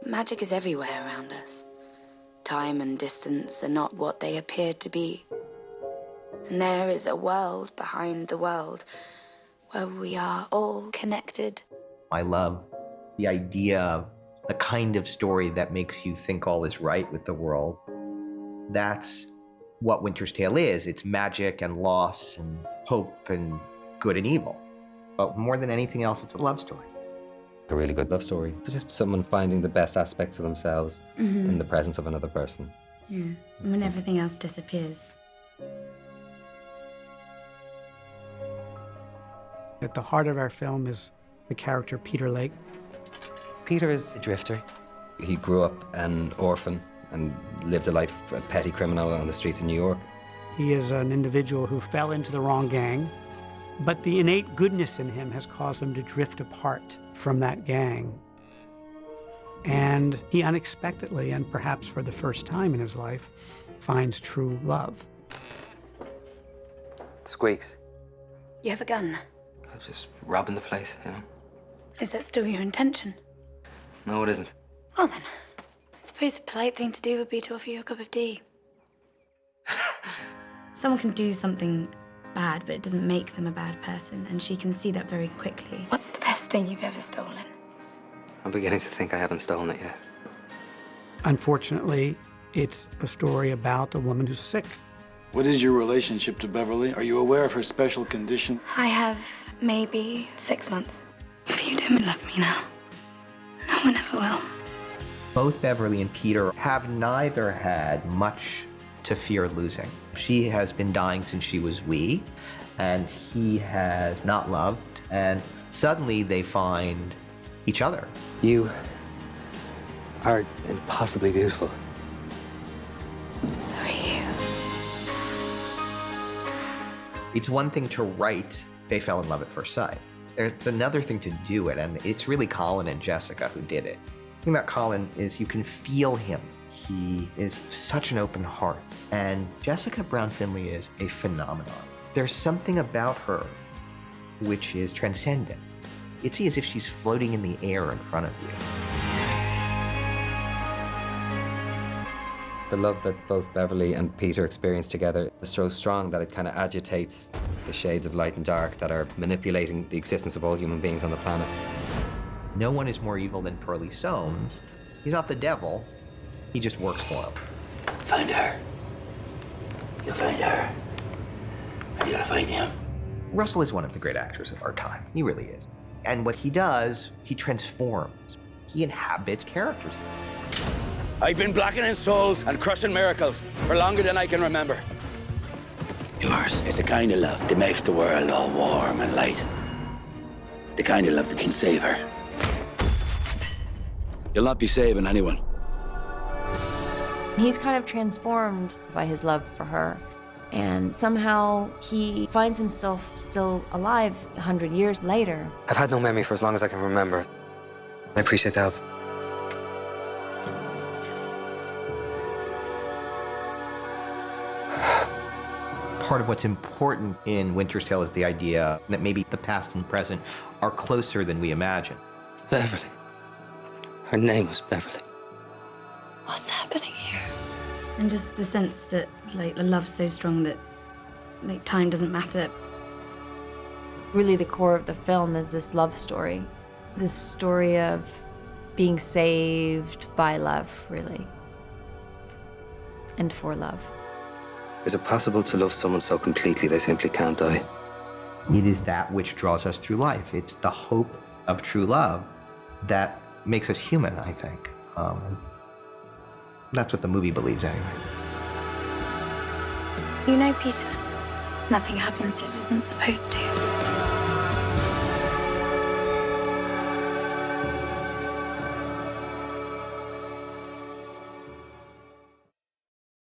Magic is everywhere around us. Time and distance are not what they appear to be. And there is a world behind the world where we are all connected. I love the idea of the kind of story that makes you think all is right with the world. That's what Winter's Tale is. It's magic and loss and hope and good and evil. But more than anything else, it's a love story. A really good love story. It's just someone finding the best aspects of themselves in the presence of another person. Yeah, and when everything else disappears. At the heart of our film is the character Peter Lake. Peter is a drifter. He grew up an orphan and lived a life a petty criminal on the streets of New York. He is an individual who fell into the wrong gang, but the innate goodness in him has caused him to drift apart from that gang. And he unexpectedly, and perhaps for the first time in his life, finds true love. Squeaks. You have a gun. I was just robbing the place, you know. Is that still your intention? No, it isn't. Well then, I suppose the polite thing to do would be to offer you a cup of tea. Someone can do something bad, but it doesn't make them a bad person, and she can see that very quickly. What's the best thing you've ever stolen? I'm beginning to think I haven't stolen it yet. Unfortunately, it's a story about a woman who's sick. What is your relationship to Beverly? Are you aware of her special condition? I have maybe 6 months. If you don't love me now, no one ever will. Both Beverly and Peter have neither had much to fear losing. She has been dying since she was wee, and he has not loved, and suddenly they find each other. You are impossibly beautiful. So are you. It's one thing to write, they fell in love at first sight. It's another thing to do it, and it's really Colin and Jessica who did it. The thing about Colin is you can feel him. He is such an open heart, and Jessica Brown Findlay is a phenomenon. There's something about her which is transcendent. It's as if she's floating in the air in front of you. The love that both Beverly and Peter experience together is so strong that it kind of agitates the shades of light and dark that are manipulating the existence of all human beings on the planet. No one is more evil than Pearly Soames. He's not the devil. He just works for him. Find her. You'll find her. And you gotta find him. Russell is one of the great actors of our time. He really is. And what he does, he transforms. He inhabits characters. I've been blackening souls and crushing miracles for longer than I can remember. Yours is the kind of love that makes the world all warm and light. The kind of love that can save her. You'll not be saving anyone. He's kind of transformed by his love for her. And somehow he finds himself still alive 100 years later. I've had no memory for as long as I can remember. I appreciate the help. Part of what's important in Winter's Tale is the idea that maybe the past and present are closer than we imagine. Beverly. Her name was Beverly. What's happening here? And just the sense that, like, the love's so strong that, like, time doesn't matter. Really, the core of the film is this love story. This story of being saved by love, really. And for love. Is it possible to love someone so completely they simply can't die? It is that which draws us through life. It's the hope of true love that makes us human, I think. That's what the movie believes anyway. You know, Peter, nothing happens that it isn't supposed to.